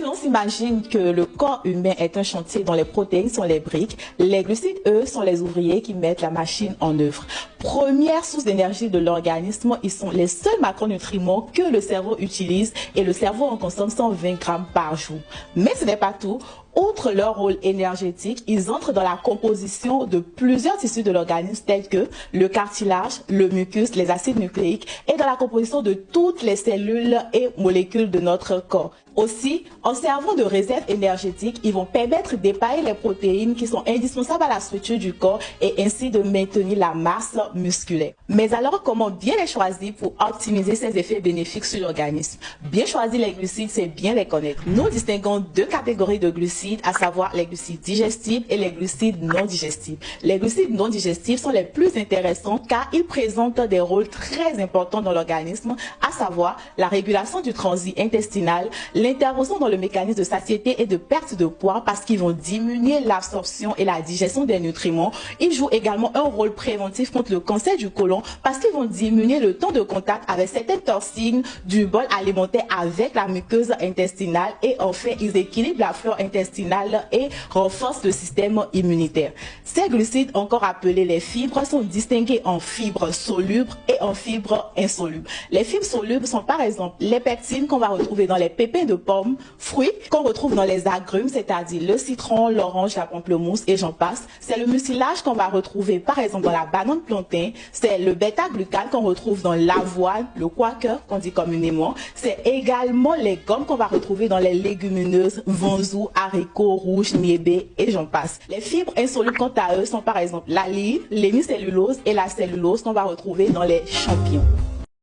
Si l'on s'imagine que le corps humain est un chantier dont les protéines sont les briques, les glucides, eux, sont les ouvriers qui mettent la machine en œuvre. Première source d'énergie de l'organisme, ils sont les seuls macronutriments que le cerveau utilise et le cerveau en consomme 120 grammes par jour. Mais ce n'est pas tout. Outre leur rôle énergétique, ils entrent dans la composition de plusieurs tissus de l'organisme tels que le cartilage, le mucus, les acides nucléiques et dans la composition de toutes les cellules et molécules de notre corps. Aussi, en servant de réserve énergétique, ils vont permettre d'épailler les protéines qui sont indispensables à la structure du corps et ainsi de maintenir la masse musculaire. Mais alors, comment bien les choisir pour optimiser ces effets bénéfiques sur l'organisme? Bien choisir les glucides, c'est bien les connaître. Nous distinguons deux catégories de glucides, à savoir les glucides digestibles et les glucides non digestibles. Les glucides non digestibles sont les plus intéressants car ils présentent des rôles très importants dans l'organisme, à savoir la régulation du transit intestinal, l'intervention dans le mécanisme de satiété et de perte de poids parce qu'ils vont diminuer l'absorption et la digestion des nutriments. Ils jouent également un rôle préventif contre le cancer du côlon parce qu'ils vont diminuer le temps de contact avec certaines toxines du bol alimentaire avec la muqueuse intestinale et enfin ils équilibrent la flore intestinale et renforcent le système immunitaire. Ces glucides, encore appelés les fibres, sont distingués en fibres solubles et en fibres insolubles. Les fibres solubles sont par exemple les pectines qu'on va retrouver dans les pépins de pommes, fruits qu'on retrouve dans les agrumes, c'est-à-dire le citron, l'orange, la pamplemousse et j'en passe. C'est le mucilage qu'on va retrouver par exemple dans la banane plantain. C'est le bêta-glucane qu'on retrouve dans l'avoine, le quaker qu'on dit communément. C'est également les gommes qu'on va retrouver dans les légumineuses, vanzou, haricots rouges, niébé et j'en passe. Les fibres insolubles quant à eux sont par exemple la ligne, l'hémicellulose et la cellulose qu'on va retrouver dans les champignons.